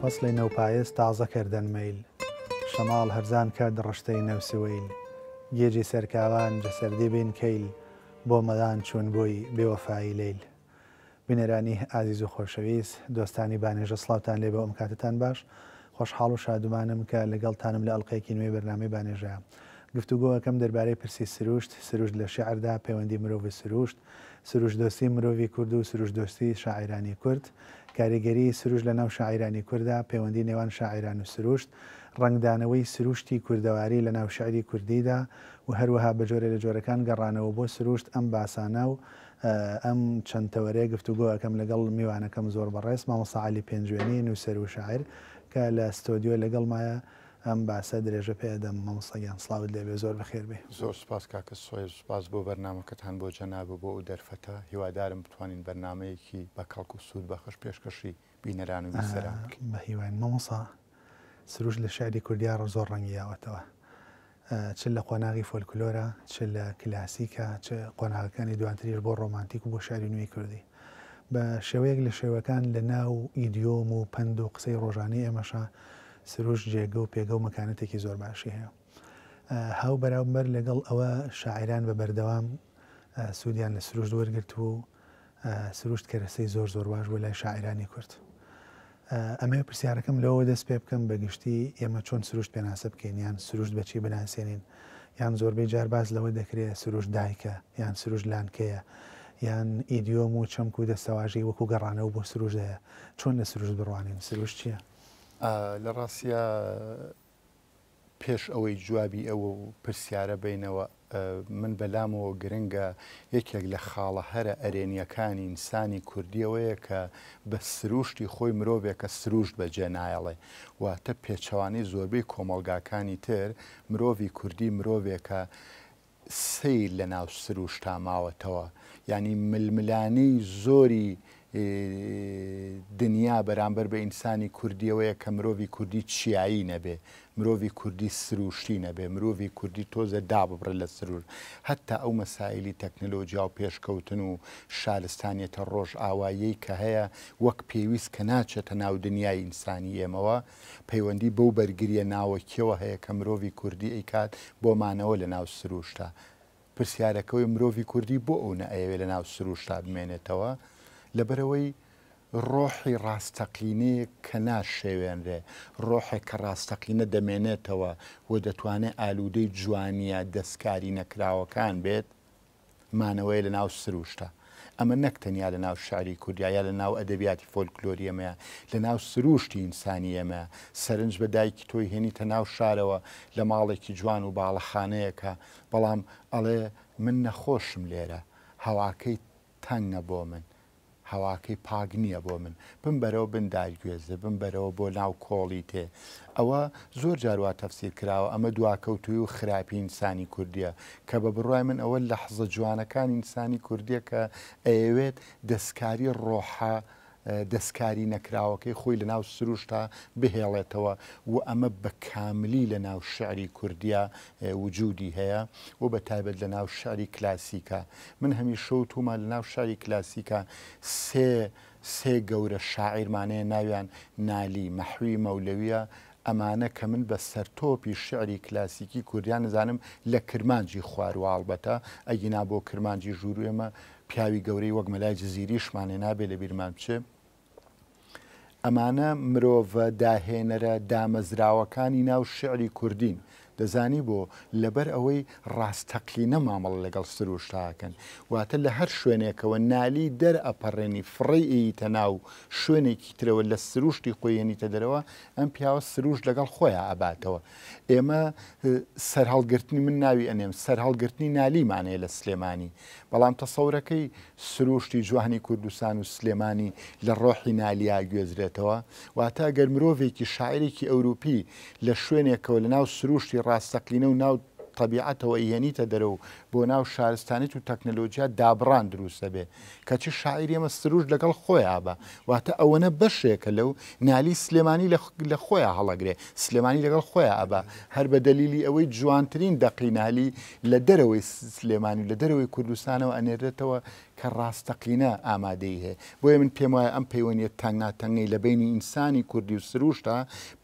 فەسڵی نەوپایەست تازە کردن میل شەماڵ هەرزان کرد ڕشتەی نەوسوەیل گێجی سەرکاوان جەسەردی بین کەیل بۆ مەدان چوون بۆی بێوەفایی لەیل. بینەرانی ئازیز و خۆشەویست دۆستانی بانێژە سڵاوتان لێ بۆ ئەم کاتتان باش. خۆشحاڵ و شادومانم کە لەگەڵتانم لە ئەڵلقەیەکی نوێی بەرنامەی بانێژەیە. گفتوگۆەکەم دەربارەی پرسی سروشت لە شێعردا پەیوەندی مرۆڤ سروشت دۆستی مرۆڤی کورد و سروشت دۆستی شاعیرانی کورد، کاریگەری سروشت لە ناو شاعیرانی کووردا، پەیوەندی نێوان شاعیران و سروشت، ڕنگدانەوەی سروشتی کوردەواری لە ناو شعری کوردیدا و هەروەها بە جۆرە لە جۆرەکان گەڕانەوە بۆ سروشت ئەم باسانە و ئەم چەند تەوەرەیە گفتوگۆەکەم لەگەڵ میوانەکەم زۆر بەڕێز مامۆستا عەلی پێنجوێنی نووسەر و شاعر کە لە ستۆدیۆ لەگەڵمایە ئەم باسە درێژە پێدەم. مامۆستاگیان سڵاوت لێبێ، زۆر بەخێر بێ. زۆر سپاس کاکە سۆیر، سپاس بۆ بەرنامەکەتان بۆ جەناب بۆ ئەو دەرفەتە. هیوادارم بتوانین بەرنمەیەکی بە کەڵک و سوود بەخش پێشکەشی بینەران و بیسەران بکەین. بە هیوان مامۆستا سروشت لە شعری کوردیا زۆر ڕەنگیاوەتەوە، چ لە قۆناغی فۆلکلۆرە، چ لە کلاسیکە، چ قۆناغەکانی دواتریش بۆ ڕۆمانتیک و بۆ شعری نوێی کوردی بە شێوەیەک لە شێوەکان لە ناو ئیدیۆم و پند و قسەی ڕۆژانەی ئێمەشە سروشت جێگە و پێگە و مەکانەتێکی زۆر باشی هەیە. هاو بەراوربەر لەگەڵ ئەوە شاعران بە بەردەوام سوودیان لە سروشت وەرگرت و سروشت کەرەسەی زۆر باش بۆ لای شاعرانی کورد. ئەمە پرسیارەکەم لەوە دەست پێ بکەم بەگشتی ئێمە چۆن سروشت پێناسە بکەین، یان سروشت بەچی بناسیێنین، یان زۆربەی جار باز لەوە دەکرێت سروشت دایکە یان سروشت لانکەیە یان ئیدیۆم و چەمک و دەستەواژی وەکو گەڕانەوە بۆ سروشت هەیە. چۆن لە سروشت بڕوانین؟ سروشت چییە؟ لە ڕاستیە پێش ئەوەی جوابی ئەوە و پرسیارە بینەوە من بەلامەوە گرنگە یەکێک لە خاڵە هەرە ئەرێنیەکانی ئینسانی کوردیەوەیە کە بە سروشتی خۆی مرۆڤێکە سروشت بەجێ نایەڵێ، واتە پێچەوانی زۆربەی کۆمەڵگاکانی تر مرۆڤی کوردی مرۆڤێکە سیر لە ناو سروشتا ماوەتەوە، ینی ململانەی زۆری دنیا بەرامبەر بە ئینسانی کوردیەوەیە کە مرۆڤی کوردی چیایی نەبێ، مرۆڤی کوردی سروشتی نەبێ، مرۆڤی کوردی تۆزە داببڕێ لە سروش. هەتا ئەو مەسائلی تەکنەلۆجیا و پێشکەوتن و شارستانیەتە ڕۆژ ئاوایی کە هەیە وەک پێویست کە ناچێتە ناو دنیای ئینسانی ئێمەوە پەیوەندی بەو بەرگریە ناوەکیەوە هەیە کە مرۆڤی کوردی ئەیکات بۆمانەوە لە ناو سروشتا. پرسیارەکەوەی مرۆڤی کوردی بۆ ئەو نەئەوێ لە ناو سروشتا بمێنێتەوە لەبەرەوەی ڕۆحی ڕاستەقینەیە کە ناشێوێنرێ، ڕۆحێک کە ڕاستەقینە دەمێنێتەوە و دەتوانێت ئالوودەی جوانیە دەستکاری نەکراوەکان بێت مانەوەی لە ناو سروشتە. ئەمە نەکتەنیا لە ناو شعری کوردیا یا لە ناو ئەدەبیاتی فۆلکلۆری ئەمەیە، لە ناو سروشتی ئینسانی ئەمە. سەرنج بە دایکی تۆی هێنیتە ناو شارەوە لە ماڵێکی جوان و باڵەخانەیەکە، بەڵام ئەڵێ من نەخۆشم لێرە، هەواکەی تەنگە بۆ من، هەواکەی پاک نییە بۆ من، بم بەرەوە بندارگوێزە، بم بەرەوە بۆ ناو کۆڵی تێ. ئەوە زۆر جاروا تەفسیر کراوە، ئەمە دواکەوتوی و خراپی ئینسانی کوردیە کە بە بڕای من ئەوە لە حەزە جوانەکان ئینسانی کوردیە کە ئەیەوێت دەستکاری ڕۆحە دەستکاری نەکراوەکەی خۆی لە ناو سروشتا بهێڵێتەوە و ئەمە بە کاملی لە ناو شعری کوردیا وجودی هەیە و بە تایبەت لە ناو شعری کلاسیکە. من هەمیشە وتومان لە ناو شعری کلاسیکە سێ گەورە شاعیرمانەیە ناویان نالی، مەحوی، مەولەویە. ئەمانە کە من بە سەرتۆپی شعری کلاسیکی کوردیان نزانم لە کرمانجی خوارەوە ئەڵبەتە ئەگینا بۆ کرمانجی ژوور ئێمە پیاوی گەورەی وەک مەلای جزیریشمانێ نابێ لە بیرمان بچێ. ئەمانە مرۆڤە داهێنەرە دامەزراوەکانی ناو شعری کوردین. دەزانی بۆ لەبەر ئەوەی ڕاستەقینە مامەڵ لەگەڵ سروشتاکەن، واتە لە هەر شوێنێکەوە نالی دەرئەپەڕێنی فڕی ئیتە ناو شوێنێکی ترەوە لە سروشتی خۆیێنیتە دەرەوە ئەم پیاوە سروشت لەگەڵ خۆیان ئەباتەوە. ئێمە سەرهەڵگرتنی من ناوی ئەنێم سەرهەڵگرتنی نالیمانەیە لە سلێمانی، بەڵام تەسەورەکەی سروشتی جوانی کوردستان و سلێمانی لە ڕۆحی نالیا گوێزرێتەوە. واتە ئەگەر مرۆڤێکی شاعرێکی ئەوروپی لە شوێنێکەوە لە ناو سروشتی ڕاستەقینە و ناو طبیعەتەوە ئیهێنیتە دەرەوە بۆ ناو شارستانیت و تەکنەلۆجیا دابڕان دروستە بێ کەچی شاعیر ئێمە سروشت لەگەڵ خۆیان بە، واتە ئەوەنە بەشێکە لەو نالی سلێمانی لە خۆیان هەڵەگرێ، سلێمانی لەگەڵ خۆیان ئەبا، هەر بە دەلیلی ئەوەی جوانترین دەقی نالی لە دەرەوەی سلێمانی لە دەرەوەی کوردستانەوە ئەنێرێتەوە کە ڕاستەقینە ئامادەی هەیە بۆیە من پێم وایە ئەم پەیوەندیە تەنگاتەنگەی لە بینی ئینسانی کوردی و سروشتە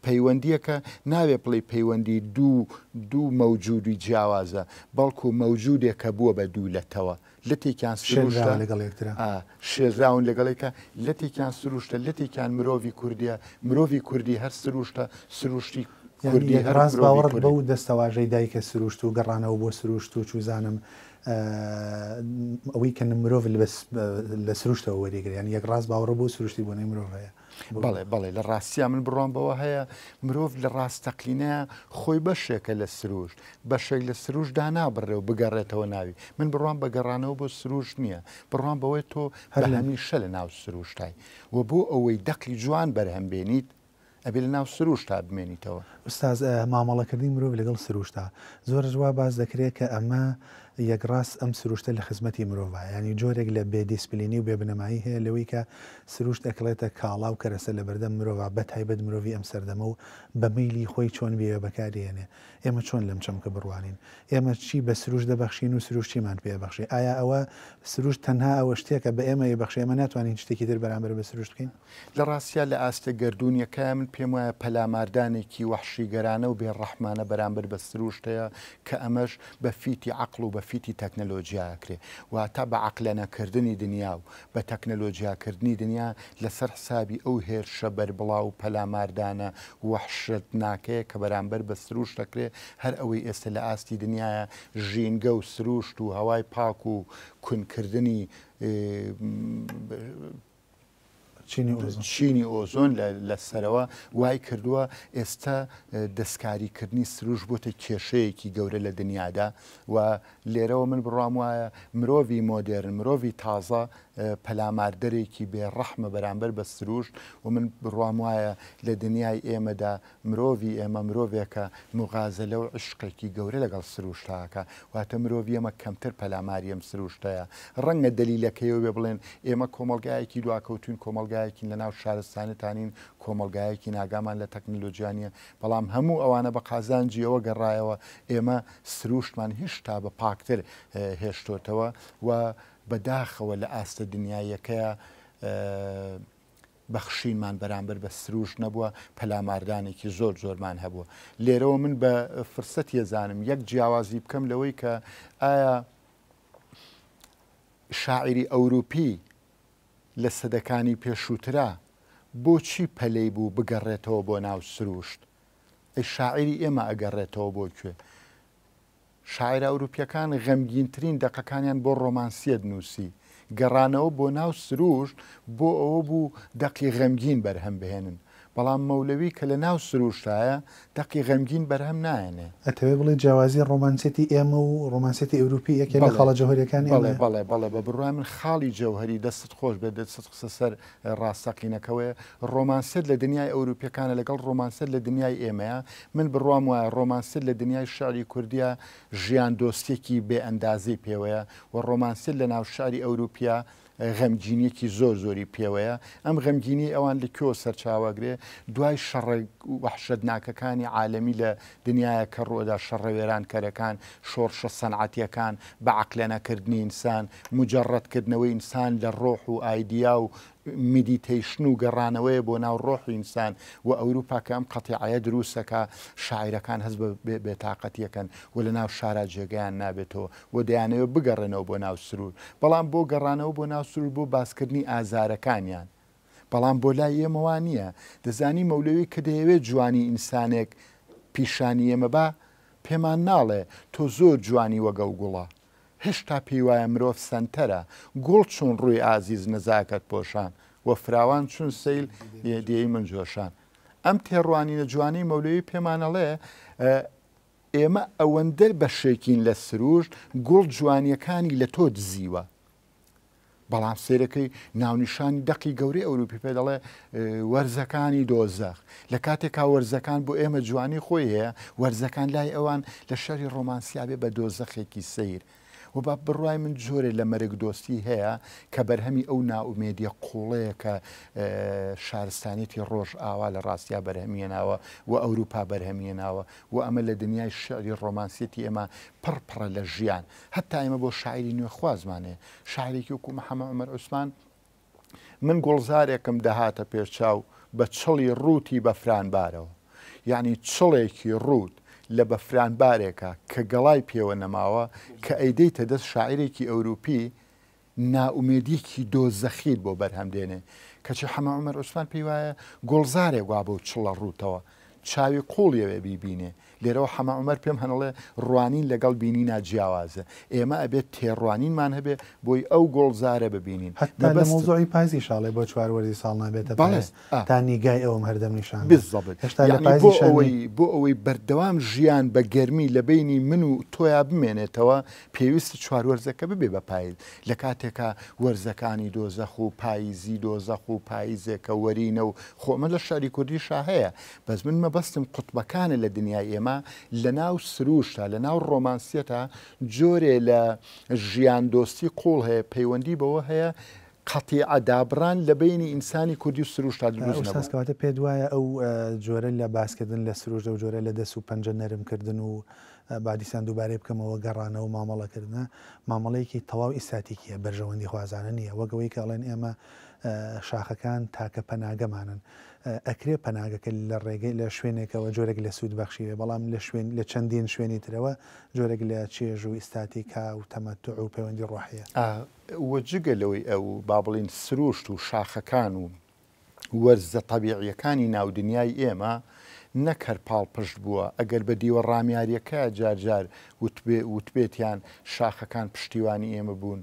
پەیوەندیەکە ناوێ بڵێ پەیوەندی دوو مەوجودی جیاوازە بەڵکو مەوجودێک کە بووە بە دوولەتەوە لەتێکیان سروشتە شێژراون لەگەڵێکە لەتێکیان سروشتە لەتێکیان مرۆڤی کوردیە مرۆڤی کوردی هەر سروشتە سروشتی کوردی ڕاست باوەڕ بەو دەستەواژەی دایکە سروشت و گەڕانەوە بۆ سروشت و چوزانم ئەوەی کە مرۆڤ لە سروشتەوە وەریگریان یەک ڕاست باوەڕە بۆ سروشتی بۆنەی مرۆڤ هەیە بەڵێ لە ڕاستیە من بڕۆم بەوە هەیە مرۆڤ لە ڕاستەقلینەیە خۆی بەشێکە لە سروشت بەشێک لە سروشتدا نابڕێ و بگەڕێتەوە ناوی من بڕوام بە گەڕانەوە بۆ سروشت نییە بڕوام بەوەی تۆ هەر هەمیشە لە ناو سروشتای و بۆ ئەوەی دەقی جوان بەرهەمبێنیت ئەبێ لە ناو سروشتا بمێنیتەوە ئوستاز مامەڵەکردنی مرۆڤ لەگەڵ سروشتا زۆر جووا باز دەکرێت کە ئەمە یەکڕاست ئەم سروشتە لە خزمەتی مرۆڤ ینی جۆرێک لە بێدیسپلینی و بێبنەمایی هەیە لەوەی کە سروشت دەکڵێتە کاڵا و کەرەسە لە بەردەم مرۆڤ بە تایبەت مرۆڤی ئەم سەردەمە و بە میلی خۆی چۆن بێ بەکارێنێ ئێمە چۆن لەم چەمکە بڕوانین ئێمە چی بە سروشت دەبەخشین و سروشتیمان پێبەخشی ئایا ئەوە سروشت تەنها ئەوە شتێکە بە ئێمە یەبەخشی ئێمە ناتوانین شتێکی تر بەرامبەر بە سروشت بکەین لە ڕاستیا لە ئاستە گردردونیەکە من پێم وایە پەلاماردانێکی وەحشیگەرانە و بێڕەحمانە بەرامبەر بە سروشتەیە کە ئەمەش بە فیتی عەقڵ و بە فیتی تەکنەلۆژیاکرێ واتە بە عەقلەنەکردنی دنیا و بە تەکنەلۆژیاکردنی دنیا لەسەر حسابی ئەو هێرشە بەربڵاو و پەلاماردانە وەحشتناکەیە کە بەرامبەر بە سروشت دەکرێت هەر ئەوەی ئێستا لە ئاستی دنیاە ژینگە و سروشت و هەوای پاک و کونکردنی چینی ئۆزۆن لە سەرەوە وای کردووە ئێستا دەستکاریکردنی سروش بۆتە کێشەیەکی گەورە لە دنیادا و لێرەوە من بڕام وایە مرۆڤی مۆدرن مرۆڤی تازە پەلاماردەرێکی بێڕەحمە بەرامبەر بە سروشت و من بڕام وایە لە دنیای ئێمەدا مرۆڤی ئێمە مرۆڤێکە مغازە لەو عشقێکی گەورە لەگەڵ سروشتاکە واتە مرۆڤی ئەمە کەمتر پەلاماری ئەم سروشتەیە ڕەنگە دلیلەکەیەوە بێ بڵێن ئێمە کۆمەلگایەکی دواکەوتین کۆمەلگایەکی لە ناو شارستانتانین کۆمەلگایەکی ناگامان لە تەکنیلۆجیانیە بەڵام هەموو ئەوانە بە قازانجیەوە گەڕایەوە ئێمە سروشتمان هیچ تا بە پاکتر هێشتۆتەوە و بەداخەوە لە ئاستە دنیایەکەیە بەخشینمان بەرامبەر بە سروشت نەبووە پەلاماردانێکی زۆر زۆرمان هەبووە لێرەوە من بە فرسەت ێزانم یەک جیاوازی بکەم لەوەی کە ئایا شاعری ئەوروپی لە سەدەکانی پێشووترا بۆچی پەلەی بوو بگەڕێتەوە بۆ ناو سروشت ئەی شاعری ئێمە ئەگەڕێتەوە بۆ کوێ شاعرە ئەوروپیەکان غەمگینترین دەقەکانیان بۆ ڕۆمانسیە نووسی گەڕانەوە بۆ ناو سروشت بۆ ئەوە بوو دەقی غەمگین بەرهەم بهێنن بەڵام مەولەوی کە لە ناو سروشتایە دەقی غەمگین بەرهەم نایەنێ ئەتەوێ بڵێ جیاوازی ڕۆمانسێتی ئێمە و ڕۆمانسێتی ئەوروپی یەکێ لە خاڵە جەوهریەکانی بەڵێ بە بڕای من خاڵی جەوهری دەستت خۆش بێت دەست قسە سەر ڕاستەقینەکەوەیە ڕۆمانسێت لە دنیای ئەوروپیەکانە لەگەڵ ڕۆمانسێت لە دنیای ئێمەیە من بڕوام وایە ڕۆمانسێت لە دنیای شاری کوردیە ژیان دۆستێکی بێ ئەندازەی پێوەیە و ڕۆمانسێت لە ناو شاری ئەوروپیا غەمگینیەکی زۆر زۆری پێوەیە ئەم غەمگینی ئەوان لە کۆ سەرچاوەگرێ دوای شەڕە وەحشەتناکەکانی عالەمی لە دنیاە کە ڕۆدا شەڕەوێرانکەرەکان شۆڕشە سەنعەتیەکان بە عەقلەنەکردنی ئینسان مجەڕەتکردنەوەی ئینسان لە ڕۆح و ئایدیا و میدیتیشن و گەڕانەوەیە بۆ ناو ڕۆحی ئینسان و ئەوروپا کە ئەم قەتیعەیە دروستەکە شاعیرەکان هەست بە بێتاقەتیەکەن و لە ناو شارە جێگەیان نابێتەوە و دەیانەوە بگەڕێنەوە بۆ ناو سرور بەڵام بۆ گەڕانەوە بۆ ناو سرور بۆ باسکردنی ئازارەکانیان بەڵام بۆ لای ئێمەوان نییە دەزانی مەولەوی کە دەیەوێت جوانی ئینسانێک پیشانی ئێمە بە پێمان ناڵێ تۆ زۆر جوانی وەگەڵ گوڵە هێشتا پێی وایە مرۆڤ سەنتەرە گوڵ چون ڕووی ئازیز نەزاکەت پۆشان و فراوان چون سەیل دیەی من جۆشان ئەم تێڕوانینە جوانی مەولەوی پێمانەڵێ ئێمە ئەوەندە بەشێکین لە سروشت گوڵ جوانیەکانی لە تۆ دزیوە بەڵام سێرەکەی ناونیشانی دەقی گەورەی ئەوروپی پێ دەڵێ وەرزەکانی دۆزەخ لە کاتێکا وەرزەکان بۆ ئێمە جوانی خۆی هەیە وەرزەکان لای ئەوان لە شەری ڕۆمانسیا بێ بە دۆزەخێکی سیر و با بڕای من جۆرێ لە مەرگ دۆستی هەیە کە بەرهەمی ئەو ناومێدیە قوڵەیە کە شارستانێتی ڕۆژ ئاوا لە ڕاستیا بەرهەمیێناوە و ئەوروپا بەرهەمیێناوە و ئەمە لە دنیای شعری ڕۆمانسیەتی ئێمە پڕپڕە لە ژیان هەتا ئێمە بۆ شاعری نوێخوازمانێ شاعرێکی وەکو محەممەد عومەر عوسمان من گوڵزارێکم دەهاتە پێشچاو بە چڵی ڕووتی بەفرانبارەوە یعنی چڵێکی ڕوت لە بەفرانبارێکە کە گەڵای پێوە نەماوە کە ئەیدەیتە دەست شاعرێکی ئەوروپی ناومێدیەکی دۆزەخیت بۆ بەرهەمدێنێ کەچی محەممەد عومەر عوسمان پێی وایە گوڵزارێک وا بۆ چڵە ڕووتەوە چاوی قوڵیەوێ بیبینێ لێرەوە محەممەد عومەر پێم هەنڵێ ڕوانین لەگەڵ بینی ناجیاوازە ئێمە ئەبێت تێڕوانینمان هەبێ بۆی ئەو گۆڵزارە ببینین حتا لە مۆزوعی پایزی شاڵێ بۆ چواروەرزی ساڵ نابێتە تا نیگای ئەوم هەردەم نیشان بالضبط بۆ ئەوەی بەردەوام ژیان بە گەرمی لە بینی من و تۆیا بمێنێتەوە پێویستە چواروەرزەکە ببێ بە پاییز لە کاتێکە وەرزەکانی دۆزەخ و پاییزی دۆزەخ و پاییزێکە وەرینە و خۆمە لە شاری کوردی شاهەیە بەس من مەبەستم قوتبەکانە لە دنیای ئێمە لە ناو سروشتە لە ناو ڕۆمانسیەتە جۆرێ لە ژیان دۆستی قوڵ هەیە پەیوەندی بەوە هەیە قەتی عدابران لە بینی ئینسانی کوردی و سروشتا دروستکەواتە پێ وایە ئەو جۆرە لە باسکردن لە سروشتە و جۆرە لە دەست و پەنجە نەرمکردن و بادیسان دووبارەی بکەمەوە گەڕانە و مامەڵەکردنە مامەڵەیەکی تەواو ئیساتیکیە بەرژەوەندی خوازانە نییە وەگەوەی کە ئەڵێن ئێمە شاخەکان تاکە پەناگەمانن ئەکرێ پەناگەکە لە ڕێگەی لە شوێنێکەوە جۆرێک لە سوود بەخشیوێ بەڵام لە چەندین شوێنی ترەوە جۆرێک لە چێژ و ئیستاتیکا و تەمەتوع و پەیوەندی ڕۆحیە وەجگە لەوەی ئەو با بڵین سروشت و شاخەکان و وەرزە تەبیعیەکانی ناودنیای ئێمە نەکەر پاڵ پشت بووە ئەگەر بە دیوە ڕامیاریەکە جارجار وتبێتیان شاخەکان پشتیوانی ئێمە بوون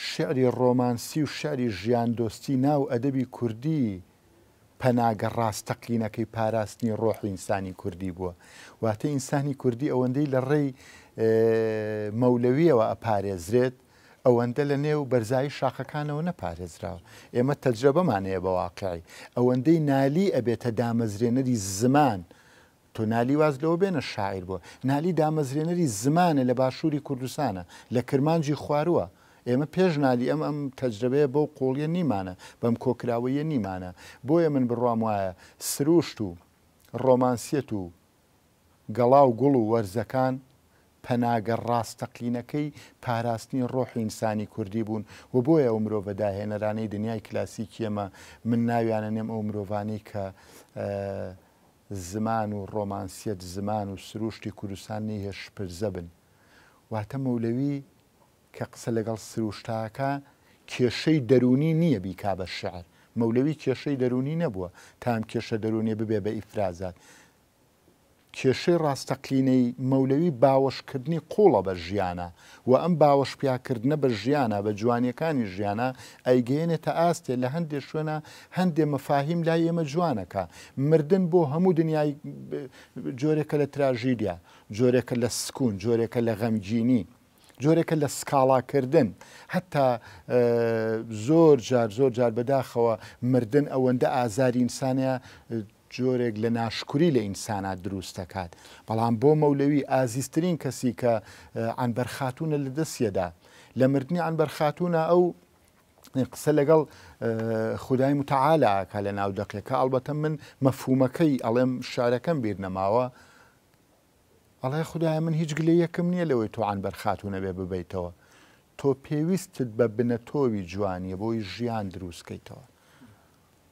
شعری ڕۆمانسی و شعری ژیان دۆستی ناو ئەدەبی کوردی پەناگە ڕاستەقینەکەی پاراستنی ڕۆحی ئینسانی کوردی بووە واتە ئینسانی کوردی ئەوەندەی لە ڕێی مەولەویەوە ئەپارێزرێت ئەوەندە لە نێو بەرزایی شاخەکانەوە نەپارێزراوە ئێمە تەجربەمانەیە بە واقعی ئەوەندەی نالی ئەبێتە دامەزرێنەری زمان تۆ نالی واز لەوە بێنە شاعیر بووە نالی دامەزرێنەری زمانە لە باشووری کوردستانە لە کرمانجی خوارووە ئێمە پێش نالی ئەم تەجربەیە بەو قوڵیە نیمانە بەم کۆکراوەیە نیمانە بۆیە من بڕوام وایە سروشت و ڕۆمانسیەت و گەڵا و گوڵ و وەرزەکان پەناگە ڕاستەقینەکەی پاراستنی ڕۆحی ئینسانی کوردی بوون و بۆیە ئەو مرۆڤ داهێنەرانەی دنیای کلاسیکی ئێمە من ناویانە نێم ئەو مرۆڤانەی کە زمان و ڕۆمانسیەت زمان و سروشتی کوردستان نەیهێش پرزە بن واتە مەولەوی کە قسە لەگەڵ سروشتاکە کێشەی دەرونی نییە بیکا بە شعر مەولەوی کێشەی دەرونی نەبووە تام کێشە دەرونێ ببێ بە ئیفرازات کێشەی ڕاستەقینەی مەولەوی باوەشکردنی قوڵە بە ژیانە و ئەم باوەش پیاکردنە بە ژیانە بە جوانیەکانی ژیانە ئەیگەێنێتە ئاستێ لە هەندێک شوێنە هەندێ مەفاهیم لای ئێمە جوانەکە مردن بۆ هەموو دنیای جۆرێکە لە تراژیدیا جۆرێکە لە سکون جۆرێکە لە غەمگینی جۆرێکە لە سکاڵاکردن هەتا زۆر جار بەداخەوە مردن ئەوەندە ئازاری ئینسانە جۆرێک لە ناشکوری لە ئینسانات دروست دەکات بەڵام بۆ مەولەوی ئازیزترین کەسی کە عنبەر خاتوونە لە دەستیەدا لە مردنی عنبەر خاتوونە ئەو قسە لەگەڵ خودای متعالە ئاکا لە ناو دەقیەکە ئەڵبەتە من مەفهومەکەی ئەڵێم شارەکەم بیر نەماوە ئەڵێ خودایە من هیچ گلەیەکم نییە لەوەی تۆ عنبەر خاتوونە بێ ببیتەوە تۆ پێویستت بە بنەتۆوی جوانیە بۆی ژیان دروستکەیتەوە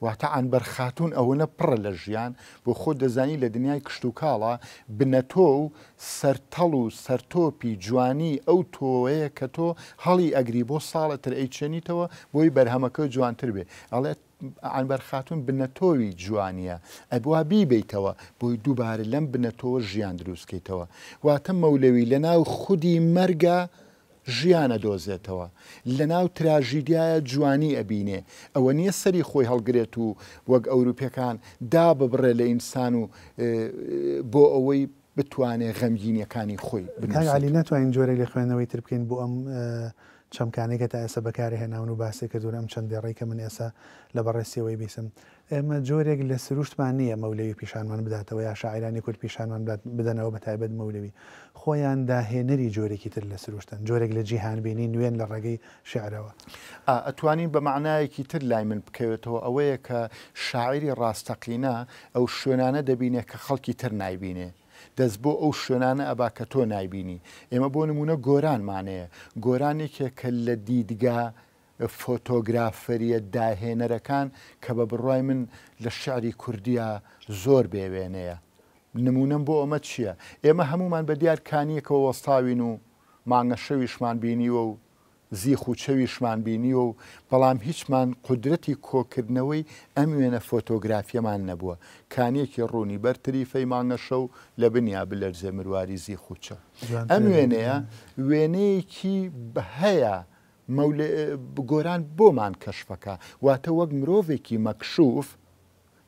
واتە عنبەر خاتوون ئەوەنە پڕە لە ژیان بۆ خۆ دەزانی لە دنیای کشت و کاڵە بنەتۆ و سەرتەڵ و سەرتۆپی جوانی ئەو تۆوەیە کە تۆ هەڵی ئەگری بۆ ساڵەتر ئەیچێنیتەوە بۆی بەرهەمەکە جوانتر بێ ئەڵێ عنبەر خاتوون بنەتۆوی جوانیە ئەبوا بیبیتەوە بۆی دووبارە لەم بنەتۆوە ژیان دروستکەیتەوە واتە مەولەوی لە ناو خودی مەرگە ژیانە دۆزێتەوە لە ناو تراژیدایە جوانی ئەبینێ ئەوە نییە سەری خۆی هەڵگرێت و وەک ئەوروپیەکان دا ببڕێ لە ئینسان و بۆ ئەوەی بتوانێت غەمگینیەکانی خۆی علی ناتوانین جۆرەی لە خوێندنەوەی تر بکەین بۆ ئەم چەمکانێکە تا ئێستا بەکاری هێناون و باسی کردوون ئەم چەندی ڕێی کە من ئێستا لە بەڕێستیەوەی بیسم ئێمە جۆرێک لە سروشتمان نییە مەولەوی پیشانمان بداتەوە یا شاعرانی کورد پیشانمان بدەنەوە بە تایبەت مەولەوی خۆیان داهێنەری جۆرێکی تر لە سروشتن جۆرێک لە جیهانبینی نوێن لە ڕێگەی شعرەوە ئەتوانین بە معنایەکی تر لای من بکەوێتەوە ئەوەیە کە شاعری ڕاستەقینە ئەو شوێنانە دەبینێت کە خەڵکی تر نایبینێ دەست بۆ ئەو شوێنانە ئەبا کە تۆ نایبینی ئێمە بۆ نمونە گۆرانمانەیە گۆرانێکێک کە لە دیدگا فۆتۆگرافەریە داهێنەرەکان کە بە بڕای من لە شعری کوردیە زۆر بێوێنەیە نمونەم بۆ ئەمە چییە؟ ئێمە هەمومان بە دیار کانیەکەوە وەستاوین و مانگە شەویشمان بینیوە و زیخ و چەویشمان بینیوە و بەڵام هیچمان قودرەتی کۆکردنەوەی ئەم وێنە فۆتۆگرافیەمان نەبووە کانیەکی ڕوونی بەرتریفەی مانگە شەو لە بنیا بلەرزێ مرواری زیخ و چە ئەم وێنەیە وێنەیەکی هەیە گۆران بۆمان کەشفەکە واتە وەک مرۆڤێکی مەکشوف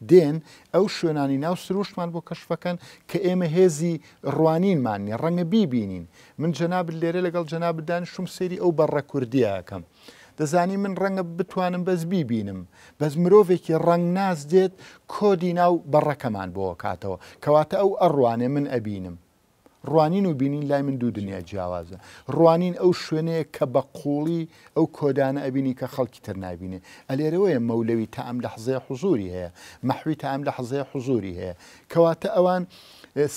دێن ئەو شوێنانی ناو سروشتمان بۆ کەشفەکەن کە ئێمە هێزی ڕوانینماننی ڕەنگە بیبینین من جەناب لێرە لەگەڵ جەناب دانیشتم سێری ئەو بەڕە کوردیەکەم دەزانی من ڕەنگە بتوانم بەس بیبینم بەس مرۆڤێکی ڕنگ ناز دێت کۆدی ناو بەڕەکەمان بۆ کاتەوە کەواتە ئەو ئەڕوانێ من ئەبینم ڕوانین و بینین لای من دوو دنیا جیاوازە ڕوانین ئەو شوێنەیە کە بە قوڵی ئەو کۆدانە ئەبینی کە خەڵکی تر نابینێ ئەلێرەوەیە مەولەوی تا ئەم لە حزەیە حوزوری هەیە مەحوی تا ئەم لە حزەیە حوزوری هەیە کەواتە ئەوان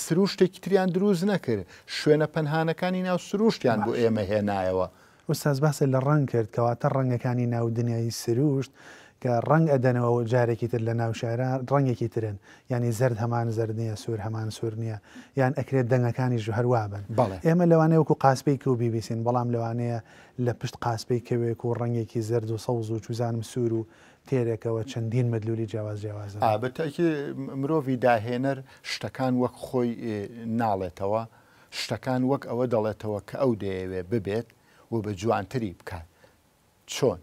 سروشتێکی تریان دروست نەکرد شوێنە پەنهانەکانی ناو سروشتیان بۆ ئێمە هێنایەوە ئوستاز باسێ لە ڕەنگ کرد کەواتە ڕەنگەکانی ناو دنیای سروشت کە ڕنگ ئەدەنەوە جارێکی تر لە ناو شارە ڕەنگێکی ترن ینی زرد هەمان زرد نییە سوور هەمان سوور نییە یان ئەکرێت دەنگەکانیش هەروە بن ئێمە لەوانەیە وەکو قاسپەی کە و بیبیسین بەڵام لەوانەیە لە پشت قاسپەی کەوێک و ڕەنگێکی زرد و سەوز و چوزانم سوور و تێرێکەوە چەندین مەدلولی جیاوازە بەتەکی مرۆڤی داهێنەر شتەکان وەک خۆی ناڵێتەوە شتەکان وەک ئەوە دەڵێتەوە کە ئەو دەیەوێ ببێت و بە جوانتری بکات چۆن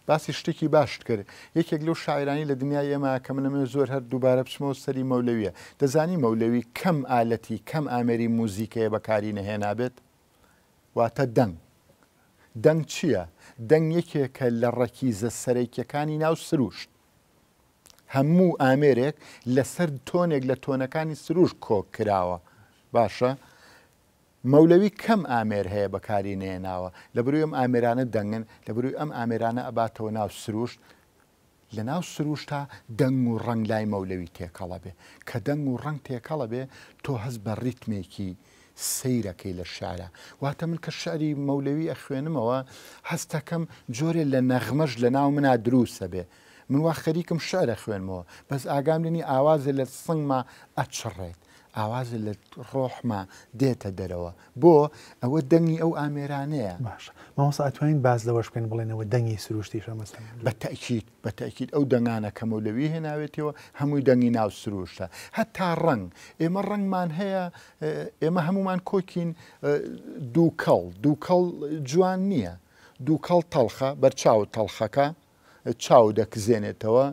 باسی شتێکی باشت کرد یەکێک لەو شاعرانی لە دنیای ئێمە کە منەمە زۆر هەر دووبارە بچمەوە سەری مەولەویە دەزانی مەولەوی کەم ئالەتی کەم ئامێری موزیکەیە بەکاری نەهێنابێت واتە دەنگ دەنگ چییە؟ دەنگ یەکێکە لە ڕەکیزە سەرەکیەکانی ناو سروشت هەموو ئامێرێک لەسەر تۆنێک لە تۆنەکانی سروشت کۆک کراوە باشە؟ مەولەوی کەم ئامێر هەیە بەکاری نێناوە لە بروی ئەم ئامێرانە دەنگن لە بروی ئەم ئامێرانە ئەباتەوە ناو سروشت لە ناو سروشتا دەنگ و ڕنگ لای مەولەوی تێکەڵە بێ کە دەنگ و ڕنگ تێکەڵە بێ تۆ هەست بە ڕیتمێکی سەیرەکەی لە شارە واتە من کە شعری مەولەوی ئەخوێنمەوە هەستەکەم جۆرێ لە نەغمەش لە ناو منە دروسە بێ من وا خەریکم شعرە خوێنمەوە بەس ئاگام لێنی ئاوازە لە سنگما ئەچڕێت ئاوازە لە ڕۆحما دێتە دەرەوە بۆ ئەوە دەنگی ئەو ئامێرانەیە باش مامۆستا ئەتوانین باز لەوەش بکەین بڵێنەوە دەنگی سروشتیشە مەسەن بەتەکیید ئەو دەنگانە کە مەولەوی هێناوێتەوە هەمووی دەنگی ناو سروشتە هەتا ڕنگ ئێمە ڕنگمان هەیە ئێمە هەمومان کۆکین دووکەڵ جوان نییە دووکەڵ تەڵخە بەرچاو تەڵخەکە چاو دەکزێنێتەوە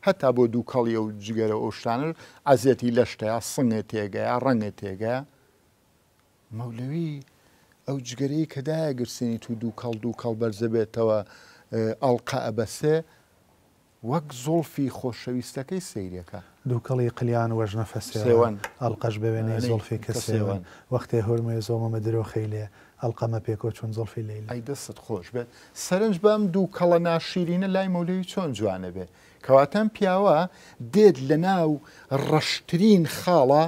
هەتا بۆ دووکەڵی و جگەرە ئۆشتانر ئازێتی لەشتەیە سنگە تێگەیە ڕەنگە تێگەیە مەولەوی ئەو جگەرەی کە دایەگرسێنی تو دووکەڵ بەرزە بێتەوە ئەڵقە ئەبەسێ وەک زۆڵفی خۆشەویستەکەی سەیرەکە دووکەڵی قلیان وەژنە فەسێوان ئەڵقەش بوێنێ زۆڵفی کە سێوان وەختێ هۆرمێ زۆمەمە درۆخەی لێ ئەڵقەمە پێکۆ چۆن زۆڵفی لێ ئەی دەست خۆش بێت سەرنج بەم دووکەڵە ناشیرینە لای مەولەوی چۆن جوانە بێ کەواتەم پیاوە دێت لە ناو ڕەشترین خاڵە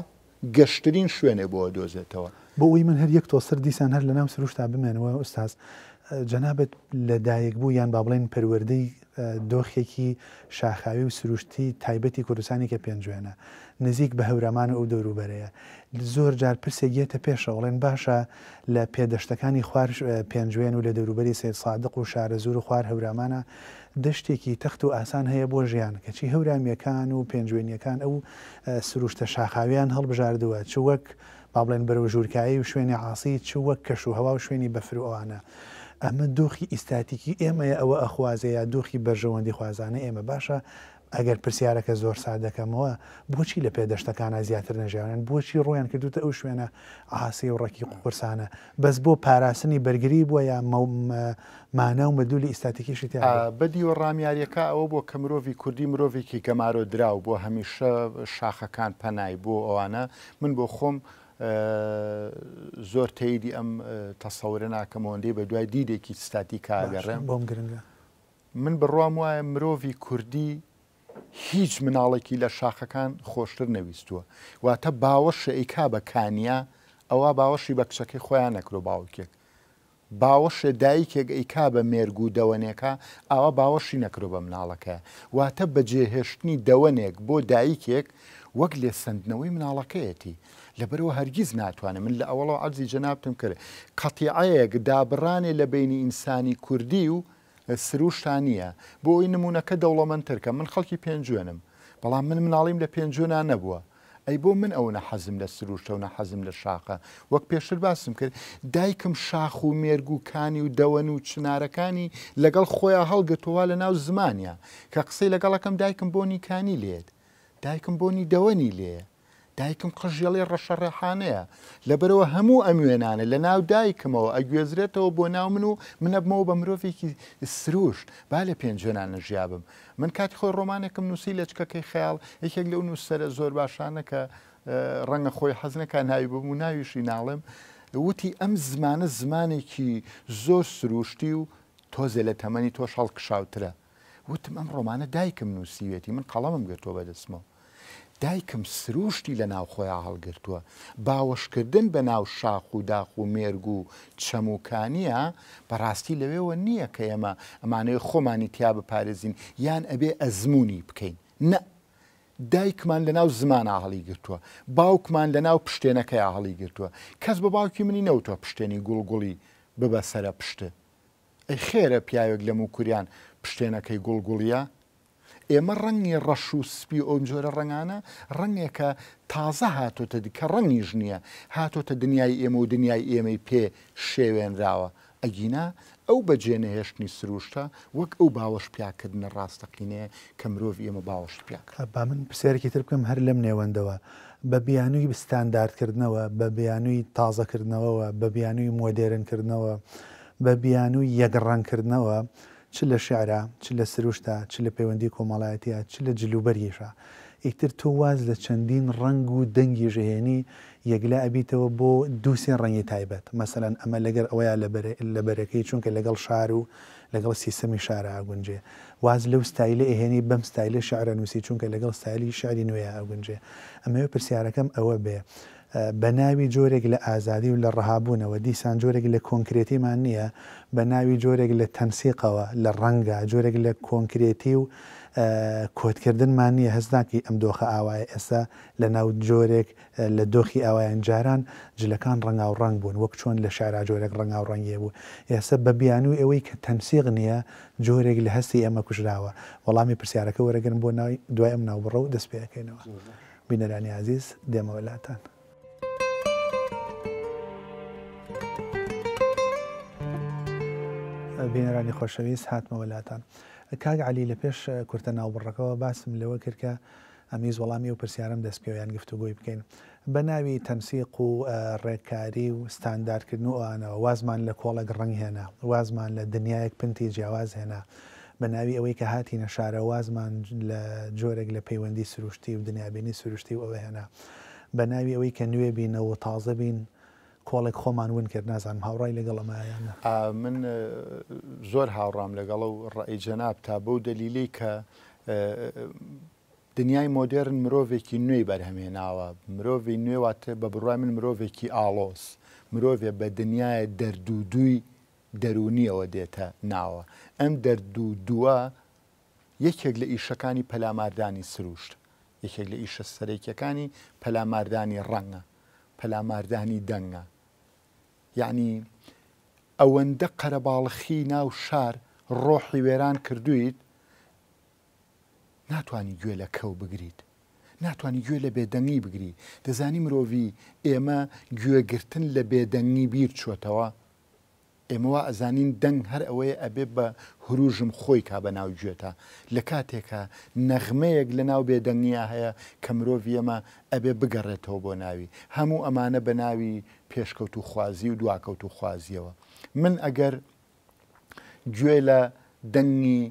گەشترین شوێنێ بۆ دۆزێتەوە بۆ ئەوی من هەر یەک تۆسەر دیسان هەر لە ناو سروشتا بمێنەوە ئوستاز جەنابەت لە دایک بوو یان با بڵێن پەروەردەی دۆخێکی شاخاوی و سروشتی تایبەتی کوردستانی کە پێنجوێنە نزیک بە هەورەمان ئەو دەوروبەرەیە زۆر جار پرسێگێتە پێشە وڵێن باشە لە پێدەشتەکانی خوار پێنجوێن و لە دەوروبەری سید سادق و شارە زور و خوار هەورامانە دەشتێکی تەخت و ئاسان هەیە بۆ ژیان کەچی هەورامیەکان و پێنجوێنیەکان ئەو سروشتە شاخاویان هەڵبژاردووە چ وەک با بڵێن بەرەو ژوورکایی و شوێنی عاسی چ وەک کەش و هەوا و شوێنی بەفر ئەوانە ئەمە دۆخی ئیستاتیکی ئێمەیە ئەوە ئەخوازەیە دۆخی بەرژەوەندی خوازانە ئێمە باشە ئەگەر پرسیارەکە زۆر سادەکەمەوە بۆچی لە پێدەشتەکانە زیاتر نەژیاوێن بۆچی ڕۆیان کردوتە ئەو شوێنە ئاسی و ڕێکی قورسانە بەس بۆ پاراستنی بەرگری بووە یا مانە و مەدوولی ئیستاتیکیشی تیا بەدی و ڕامیاریەکە ئەوە بۆ کە مرۆڤی کوردی مرۆڤێکی گەمارۆ دراو بۆ هەمیشە شاخەکان پەنای بۆ ئەوانە من بۆ خۆم زۆر تەیدی ئەم تەسەورە ناکەمەوەندەی بە دوای دیدێکی ستاتی کاگەڕێم بۆم گرنگە من بڕوام وایە مرۆڤی کوردی هیچ مناڵێکی لە شاخەکان خۆشتر نەویستووە واتە باوەشە ئەیکا بە کانیا ئەوە باوەشی بە کچەکەی خۆیان نەکرۆ باوکێک باوەشە دایکێک ئەیکا بە مێرگ و دەوەنێکە ئەوە باوەشی نەکرۆ بە مناڵەکە واتە بەجێهێشتنی دەوەنێک بۆ دایکێک وەک لێ سندنەوەی مناڵەکەیەتی لەبەرەوە هەرگیز ناتوانێت من لە ئەوڵەوە عەرزی جەنابتم کرد قەتیعەیەک دابڕانێ لە بینی ئینسانی کوردی و سروشتانیە بۆ ئەوی نمونونەکە دەوڵەمەندترکە من خەڵکی پێنجوێنم بەڵام من مناڵیم لە پێنجۆنا نەبووە ئەی بۆ من ئەو نەحەزم لە سروشتە و نەحەزم لە شاخە وەک پێشتر باسم کرد دایکم شاخ و مێرگ و کانی و دەوەن و چنارەکانی لەگەڵ خۆیان هەڵگرتووە لە ناو زمانە کە قسەی لەگەڵەکەم دایکم بۆنی کانی لێت دایکم بۆنی دەوەنی لێ دایکم قژێڵی ڕەشە ڕێحانەیە لەبەرەوە هەموو ئەموێنانە لە ناو دایکمەوە ئەگوێزرێتەوە بۆ ناو من و منە بمەوە بە مرۆڤێکی سروشت با لە پێنجێنانە ژیابم من کاتی خۆی ڕۆمانێکم نووسی لە چکەکەی خەیاڵ یەکێک لەو نووسەرە زۆر باشانە کە ڕەنگە خۆی حەزنەکە ناوی بم و ناویشی ناڵم وتی ئەم زمانە زمانێکی زۆر سروشتی و تۆزێ لە تەمەنی تۆش هەڵکشاوترە وتم ئەم ڕۆمانە دایکم نووسیوێتی من قەڵەمم گرتووە بەدەستمەوە دایکم سروشتی لە ناو خۆیان هەڵگرتووە باوەشکردن بە ناو شاخ و داخ و مێرگ و چەموکانیە بەڕاستی لەوێەوە نییە کە ئێمە ئەمانەیە خۆمانی تیا بپارێزین یان ئەبێ ئەزمموی بکەین نە دایکمان لە ناو زمانە هەڵی گرتووە باوکمان لە ناو پشتێنەکەی هەڵی گرتووە کەس بە باوکی منی نەوتۆ پشتێنی گوڵگوڵی ببە سەرە پشتە ئەی خێرە پیاوێک لە موکوریان پشتێنەکەی گوڵگوڵیە ئێمە ڕەنگی ڕەش و سپی ئەو جۆرە ڕەنگانە ڕەنگێکە تازە هاتۆتە کە ڕەنگیش نییە هاتۆتە دنیای ئێمە و دنیای ئێمەی پێ شێوێنراوە ئەگینا ئەو بەجێنەهێشتنی سروشتە وەک ئەو باوەش پیاکردنە ڕاستەقینەیە کە مرۆڤ ئێمە باوەش پیاکە با من پرسیارێکی تر بکەم هەر لەم نێوەندەوە بە بیانووی بستانداردکردنەوە بە بیانووی تازەکردنەوەەوە بە بیانووی مۆدێرنکردنەوە بە بیانووی یەکڕەنکردنەوە چ لە شعرا چ لە سروشتە چ لە پەیوەندی کۆمەڵایەتیە چ لە جلوبەرگیشە ئیتر تۆ واز لە چەندین ڕنگ و دەنگی ژەهێنی یەکلا ئەبیتەوە بۆ دووسێن ڕەنگی تایبەت مەسەرەن ئەمە لەگەر ئەوەیە لە بەرەکەی چونکە لەگەڵ شار و لەگەڵ سیستەمی شارە ئاگونجێ واز لەو ستایلە ئەهێنی بەم ستایلە شعرە نووسی چونکە لەگەڵ ستایلی شعری نوێیە ئاگونجێ ئەمەوە پرسیارەکەم ئەوە بێ بە ناوی جۆرێک لە ئازادی و لە ڕەهابوونەوە دیسان جۆرێک لە کۆنکرێتیمان نییە بە ناوی جۆرێک لە تەنسیقەوە لە ڕەنگە جۆرێک لە کۆنکرێتی و کۆتکردنمان نییە هەستناکی ئەم دۆخە ئاوایە ئێستا لە ناو جۆرێک لە دۆخی ئاوایان جاران جلەکان ڕەنگا و ڕنگ بوون وەک چۆن لە شارا جۆرێک ڕەنگا و ڕەنگیە بوو ئێستا بە بیانووی ئەوەی کە تەنسیق نییە جۆرێک لە هەستی ئەمە کوژراوە وەڵامی پرسیارەکە وەرەگرن بۆ ناوی دوای ئەم ناوبڕە و دەست پێەکەینەوە بینەرانی عزیز دێمەوەلاتان بینەرانی خۆشەویست هاتمەوەلاتان کاک عەلی لە پێش کورتە ناوبڕەکەەوە باسم لەوە کرد کە ئەمیز وەڵامی و پرسیارم دەست پێویان گفتوگۆی بکەین بە ناوی تەنسیق و ڕێککاری و ستانداردکردن و ئەوانەوە وازمان لە کۆڵێک ڕەنگ هێنا وازمان لە دنیایەک پنتی جیاواز هێنا بە ناوی ئەوەی کە هاتینە شارە وازمان لە جۆرێک لە پەیوەندی سروشتی و دنیابینی سروشتی و ئەوە هێنا بە ناوی ئەوەی کە نوێ بینەوە تازە بین کۆڵێک خۆمان ون کرد نازانم هاوڕای لەگەڵ ئەمایانە من زۆر هاوڕام لەگەڵە و ڕای جەناب تا بەو دەلیلی کە دنیای مۆدێرن مرۆڤێکی نوێی بەرهەمێناوە مرۆڤی نوێواتە بە بڕای من مرۆڤێکی ئاڵۆس مرۆڤێ بە دنیای دەردوودووی دەرونیەوە دێتە ناوە ئەم دەردوودووە یەکێک لە ئیشەکانی پەلاماردانی سروشت یەکێک لە ئیشە سەرەکیەکانی پەلاماردانی ڕەنگە پەلاماردانی دەنگە یعنی ئەوەندە قەرەباڵخی ناو شار ڕۆحی وێران کردویت ناتوانانی گوێ لە کەو بگریت ناتوانانی گوێ لە بێدەنگی بگری دەزانی مرۆڤی ئێمە گوێگرتن لە بێدەنگی بیر چۆتەوە ئێمەوە ئەزانین دەنگ هەر ئەوەیە ئەبێ بە هروژم خۆی کا بە ناو گوێتە لە کاتێکە نەغمەیەک لە ناو بێدەنگیا هەیە کە مرۆڤ ئێمە ئەبێ بگەڕێتەوە بۆ ناوی هەموو ئەمانە بە ناوی پێشکەوت و خوازی و دواکەوت و خوازیەوە من ئەگەر گوێ لە دەنگی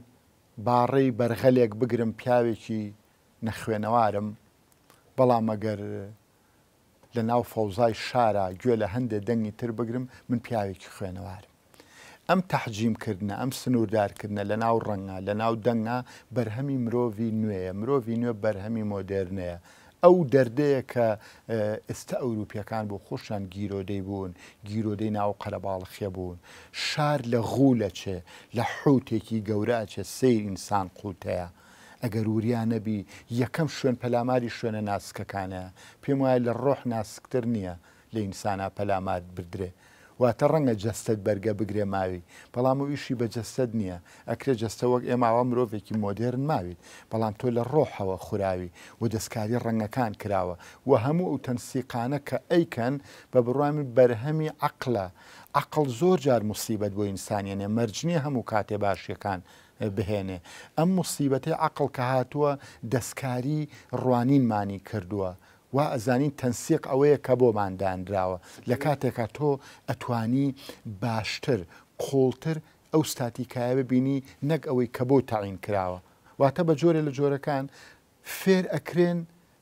باڕەی بەرغەلێک بگرم پیاوێکی نەخوێنەوارم بەڵام ئەگەر لە ناو فەوزای شارە گوێ لە هەندێک دەنگی تر بگرم من پیاوێکی خوێنەوارم ئەم تەحجیمکردنە ئەم سنووردارکردنە لە ناو ڕەنگە لە ناو دەنگە بەرهەمی مرۆڤی نوێیە مرۆڤی نوێ بەرهەمی مۆدێرنەیە ئەو دەردەیە کە ئێستا ئەوروپیەکان بۆ خۆشیان گیرۆدەی بوون گیرۆدەی ناو قەرەباڵخیە بوون شار لە غوولە چێ لە حوتێکی گەورە چێ سەیر ئینسان قوتەیە ئەگەر وریان نەبی یەکەم شوێن پەلاماری شوێنە ناسکەکانەیە پێم وایە لە ڕۆح ناسکتر نییە لە ئینسانە پەلامار بردرێ واتە ڕەنگە جەستت بەرگە بگرێ ماوی بەڵام و ئیشی بە جەستت نییە ئەکرێ جەستە وەک ئێماوە مرۆڤێکی مۆدێرن ماویت بەڵام تۆ لە ڕۆحەوە خوراوی و دەستکاری ڕەنگەکان کراوە و هەموو ئەو تەنسیقانە کە ئەیکەن بە بڕوامی بەرهەمی عەقڵە عەقڵ زۆر جار موسیبەت بۆ ئینسانیانێ مەرجنیە هەموو کاتێ باشیەکان بهێنێ ئەم موسیبەتی عەقڵ کە هاتووە دەستکاری ڕوانینمانی کردووە و ئەزانین تەنسیق ئەوەیە کە بۆمان دانراوە لە کاتێکە تۆ ئەتوانی باشتر قوڵتر ئەو ستاتیکایە ببینی نەک ئەوەی کە بۆ تەعین کراوە واتە بە جۆرە لە جۆرەکان فێر ئەکرێن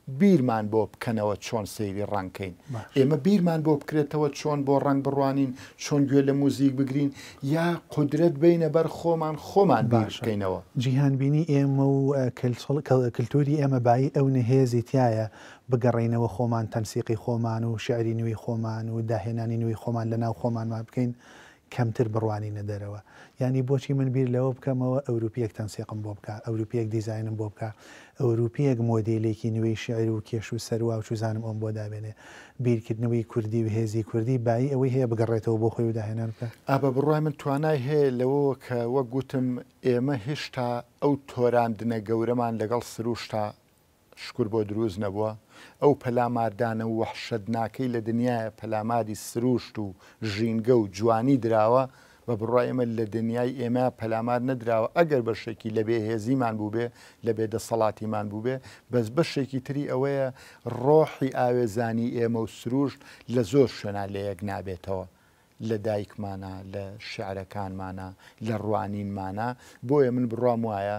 بیرمان بۆ بکەنەوە چۆن سەیری ڕەنگکەین ئێمە بیرمان بۆ بکرێتەوە چۆن بۆ ڕەنگ بڕوانین چۆن گوێ لە موزیک بگرین یا قودرەت بینە بەر خۆمان باشکەینەوە جیهانبینی ئێمە و کللتوری ئێمە بای ئەو نهێزی تایە بگەڕینەوە خۆمان تەنسیقی خۆمان و شعری نوێی خۆمان و داهێنانی نوێی خۆمان لە ناو خۆمانمان بکەین کەمتر بڕوانینە دەرەوە ینی بۆچی من بیر لەوە بکەمەوە ئەوروپیەک تەنسیقم بۆ بکە ئەوروپیەک دیزاینم بۆ بکە ئەوروپیەک مۆدیلێکی نوێی شعر و کێش و سەروا و چوزانم ئەم بۆ دابێنێ بیرکردنەوەی کوردی و هێزی کوردی بای ئەوەی هەیە بگەڕێتەوە بۆ خۆی و داهێنان بکە ئابە بڕای من توانای هەیە لەوە کە وەک گوتم ئێمە هێشتا ئەو تۆراندنە گەورەمان لەگەڵ سروشتا شکر بۆ دروست نەبووە ئەو پەلاماردانە و وەحشەتناکەی لە دنیاە پەلاماری سروشت و ژینگە و جوانی دراوە بە بڕای ئێمە لە دنیای ئێمە پەلامار نەدراوە ئەگەر بەشێکی لە بێهێزیمان بوو بێ لە بێدەسەڵاتیمان بوو بێ بەس بەشێکی تری ئەوەیە ڕۆحی ئاوێزانی ئێمە و سروشت لە زۆر شوێنە لە یەک نابێتەوە لە دایکمانە لە شعرەکانمانە لە ڕوانینمانە بۆیە من بڕام وایە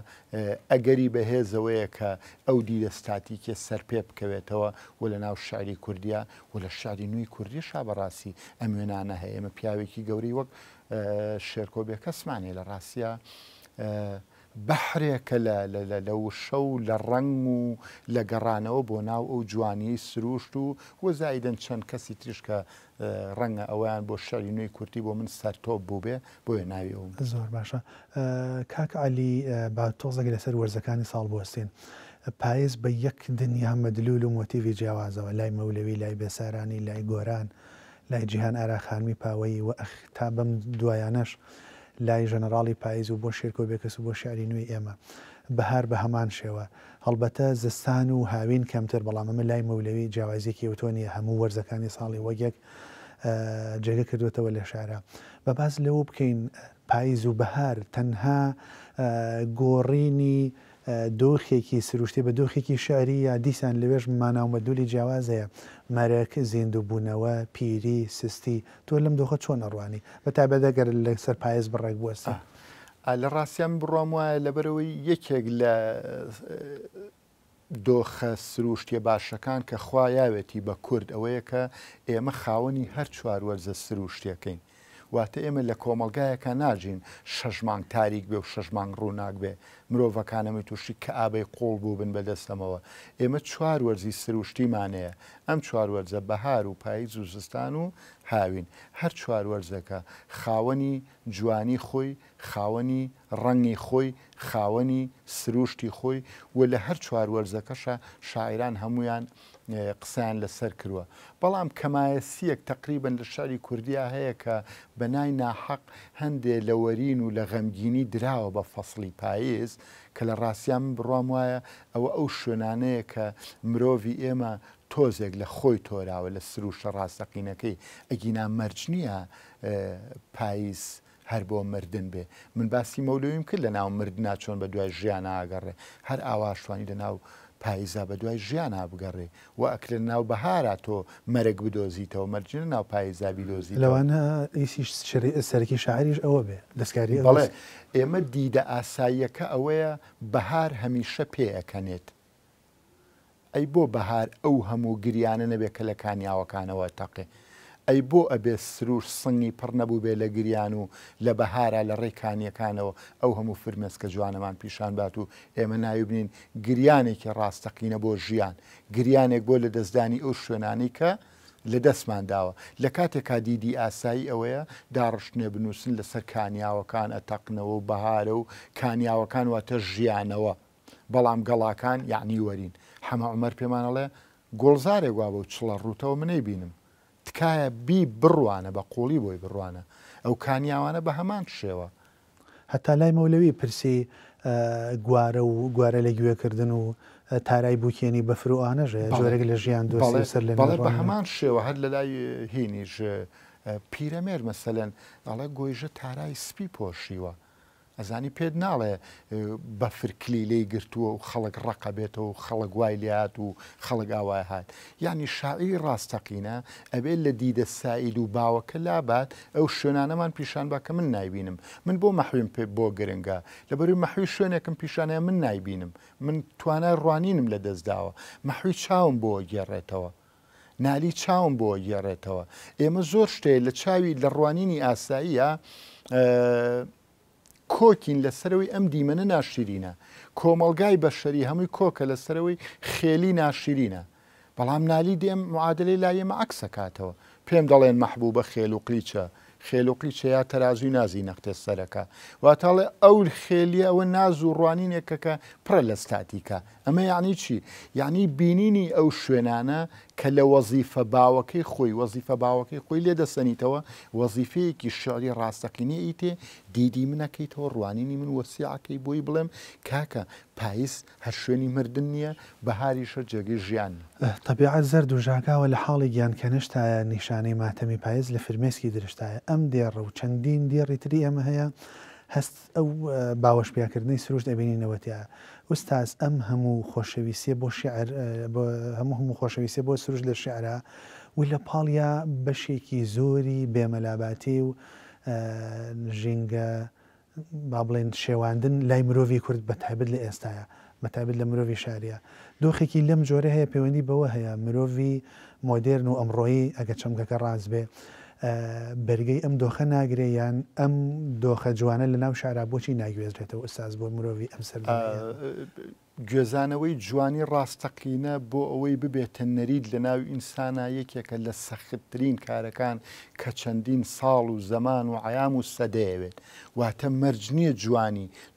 ئەگەری بەهێزەوەیە کە ئەو دیدەستاتیکێ سەر پێ بکەوێتەوە و لە ناو شعری کوردیە و لە شعری نوێی کوردی شابەڕاستی ئەم وێنانە هەیە ئێمە پیاوێکی گەوری وەک شێرکۆبێ کەسمانێ لە ڕاستیە بەحرێکە لە وشە و لە ڕنگ و لە گەڕانەوە بۆ ناو ئەو جوانی سروشت و وەزایدەن چەند کەسی تریش کە ڕەنگە ئەویان بۆ شەری نوێی کورتی بۆ من سەرتۆپ بوو بێ بۆیە ناویەوە زۆر باشە کاک عەلی با تۆزێک لەسەر وەرزەکانی ساڵ بوەستین پاییز بە یەک دنیا مەدلول و مۆتیڤی جیاوازەوە لای مەولەوی لای بێسارانی لای گۆران لای جیهان ئاراخانمی پاوەی و تا بەم دوایانەش لای ژەنەراڵی پاییز و بۆ شێرکۆبێکەس و بۆ شعری نوێی ئێمە بەهار بە هەمان شێوە هەڵبەتە زستان و هاوین کەمتر بەڵام ئەمە لای مەولەوی جیاوازیەکی ئەوتۆنیە هەموو وەرزەکانی ساڵی وەگەک جێگە کردوێتەوە لە شارە بە باز لەوە بکەین پاییز و بەهار تەنها گۆڕینی دۆخێکی سروشتی بە دۆخێکی شعری یا دیسان لەوێژ ماناومەدولی جیاوازەیە مەرەک زیندوبوونەوە پیری سستی تۆ لەم دۆخە چۆن ئەڕوانی بە تایبەتەگەر لەسەر پاییز بڕێک بوەستە لە ڕاستیان بڕام وایە لەبەرەوەی یەکێک لە دۆخە سروشتیە باشەکان کە خوا یاوێتی بە کورد ئەوەیە کە ئێمە خاوەنی هەر چوار وەرزە سروشتیەکەین واتە ئێمە لە کۆمەلگایەکە ناژین شەش مانگ تاریک بێ و شەش مانگ ڕووناک بێ مرۆڤەکانەمە تووشی کە ئابەی قوڵ بوو بن بەدەستەمەوە ئێمە چوار وەرزی سروشتیمانەیە ئەم چوار وەرزە بەهار و پاییز و زستان و هاوین هەر چوار وەرزەکە خاوەنی جوانی خۆی خاوەنی ڕەنگی خۆی خاوەنی سروشتی خۆی و لە هەر چوار وەرزەکەشە شاعران هەمویان قسەیان لەسەر کردووە بەڵام کەمایەسیەک تقریبن لە شاری کوردیا هەیە کە بەنای ناحەق هەندێک لە وەرین و لە غەمگینی دراوە بە فەسڵی پاییز کە لە ڕاستیان بڕام وایە ئەوە ئەو شوێنانەیە کە مرۆڤی ئێمە تۆزێک لە خۆی تۆراوە لە سروشە ڕاستەقینەکەی ئەگینا مەرج نییە پاییز هەر بۆ مردن بێ من باسی مەولەویم کرد لە ناو مردنا چۆن بە دوای ژیان ئاگەڕێ هەر ئاواشتوانی لە ناو پاییزا بە دوای ژیان بگەڕێ و ئەکرێ ناو بەهارە تۆ مەرگ بدۆزیتەوە مەرجە ناو پاییزا بیدۆزیت لەوانە ئیسی سەرکی شاعریش ئەوە بێ دەستکاری بەڵێ ئێمە دیدە ئاساییەکە ئەوەیە بەهار هەمیشە پێەکەنێت ئەی بۆ بەهار ئەو هەموو گریانە نەبێت کە لە کانیاوەکانەوە تەقێ ئەی بۆ ئەبێ سروش سنگی پڕ نەبوو بێ لە گریان و لە بەهارە لە ڕێکانیەکانەوە ئەو هەموو فرمێسکە جوانەمان پیشان بات و ئێمە ناوی بنین گریانێکی ڕاستەقینە بۆ ژیان گریانێک بۆ لە دەستدانی ئەو شوێنانی کە لە دەستمان داوە لە کاتێکا دیدی ئاسایی ئەوەیە داڕشتنێ بنووسن لەسەر کانیاوەکان ئەتەقنەوە و بەهارە و کانیاوەکان واتە ژیانەوە بەڵام گەڵاکان یعنی وەرین حەمە عومەر پێمانەڵێ گۆڵزارێک وا بە و چڵە ڕووتەوە منەی بینم تکایە بی بڕوانە بە قوڵی بۆی بڕوانە ئەو کانیاوانە بە هەمان شێوە هەتا لای مەولەوی پرسی گوارە و گوارە لە گوێکردن و تارای بووکێنی بە فرۆوانەژێ جۆرێک لە ژیان دۆسی سەر لە بە هەمان شێوە هەر لە لای هینیش پیرەمێر مەسەلەن ئەڵە گۆیژە تارای سپی پۆشیوە ئەزانی پێت ناڵێ بە فرکلی لێی گرتووە و خەڵک ڕقە بێتەوە و خەڵک وای لات و خەڵک ئاوای هات یعنی شاعری ڕاستەقینە ئەبێت لە دیدە سائید و باوەکە لابات ئەو شوێنانەمان پیشان با کە من نایبینم من بۆ مەحویم پێ بۆ گرنگە لەبەروی مەحوی شوێنێکم پیشانەیە من نایبینم من توانای ڕوانینم لە دەستداوە مەحوی چاوم بۆ گێڕێتەوە نالی چاوم بۆ گێڕێتەوە ئێمە زۆر شتێ لە چاوی لە ڕوانینی ئاساییە کۆکین لەسەرەوەی ئەم دیمەنە ناشرینە کۆمەلگای بەشەری هەمووی کۆکە لەسەرەوەی خێلی ناشرینە بەڵام نالی دێم معادلەی لایەمە عکسەکاتەوە پێم دەڵێن مەحبوبە خێل و قلیچە خێل و قلیچە یا تەرازوی نازی نەختێ سەرەکە واتاڵێ ئەو خێلی ئەوە ناز و ڕوانینێکەکە پڕە لە ستاتیکە ئەمە یعنی چی یعنی بینینی ئەو شوێنانە کە لە وەزیفە باوەکەی خۆی وەزیفە باوەکەی خۆی لێ دەسەنیتەوە وەزیفەیەکی شعری ڕاستەقینەی تێ دیدی منەکەیتەوە ڕوانینی من وەسیعەکەی بۆی بڵێم کاکە پاییز هەر شوێنی مردن نییە بەهاریشە جێگەی ژیان تەبیعەت زەرد و ژاکاوە لە حاڵی گیانکەنشتایە نیشانەی ماتەمی پاییز لە فرمێسکی درشتایە ئەم دێڕە و چەندین دێڕی تری ئەمە هەیە هەست ئەو باوەش پیاکردنی سروشت دەبینینەوەتیە ئوستاز ئەم هەموو خۆشەویستیە بۆ شعر هەموو خۆشەویستە بۆ سروش لە شعرا و لە پاڵیا بەشێکی زۆری بێمەلاباتی و ژینگە با بڵێن شێواندن لای مرۆڤی کورد بەتایبەت لە ئێستاە بەتایبەت لە مرۆڤی شاریە دۆخێکی لەم جۆرە هەیە پەیوەندی بەوە هەیە مرۆڤی مۆدێرن و ئەمڕۆیی ئەگە چەمکەکە ڕاست بێ بەرگەی ئەم دۆخە ناگرێ یان ئەم دۆخە جوانە لە ناو شارا بۆچی ناگوێزرێتەوە ئوستاز بۆ مرۆڤی ئەم سەر گوێزانەوەی جوانی ڕاستەقینە بۆ ئەوەی ببێتە نەرید لە ناو ئینسانە یەکێکە لە سەختترین کارەکان کە چەندین ساڵ و زەمان و عیام و سەدەیەوێت واتە مەرج نییە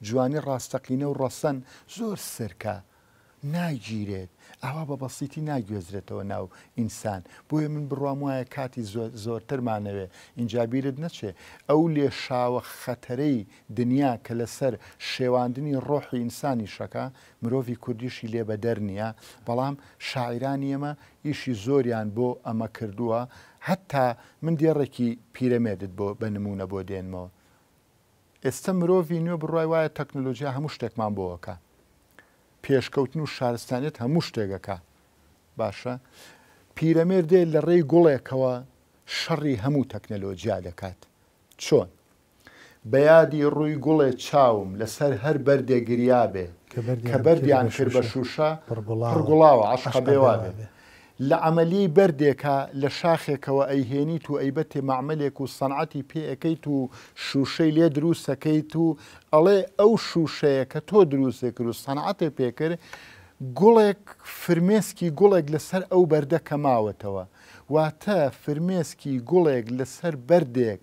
جوانی ڕاستەقینە و ڕەسەن زۆر سرکە ناگیرێت ئاوا بە بەسیتی ناگوێزرێتەوە ناو ئینسان بۆیە من بڕوام وایە کاتی زۆرترمانەوێ ئینجابیرت نەچێ ئەو لێ شاوە خەتەرەی دنیا کە لەسەر شێواندنی ڕۆحی ئینسانی شەکە مرۆڤی کوردیشی لێ بە دەرنیە بەڵام شاعرانی ئێمە ئیشی زۆریان بۆ ئەمە کردووە هەتا من دێڕێکی پیرەمێدت بۆ بە نمونە بۆ دێنمەوە ئێستا مرۆڤی نوێ بڕای وایە تەکنۆلۆژیا هەموو شتێکمان بۆەکە پێشکەوتن و شارستانێت هەموو شتێکەکە باشە پیرەمێر دێ لە ڕێی گوڵێکەوە شەڕی هەموو تەکنەلۆجیا دەکات چۆن بەیادی ڕووی گوڵێ چاوم لەسەر هەر بەردێ گریابێ کە بەردیان کرد بە شوشە پڕگوڵاوە عشقە بێوابێ لە عملی بەردێکە لە شاخێکەوە ئەیهێنیت و ئەیبەتێ معمەلێک و سەنعەتی پێەکەیت و شوشەی لێ دروستەکەیت و ئەڵێ ئەو شوشەیە کە تۆ دروستێ کرد و سەنعەتێ پێکرد گوڵێک فرمێسکی گوڵێک لەسەر ئەو بەردە کەماوەتەوە واتە فرمێسکی گوڵێک لەسەر بەردێک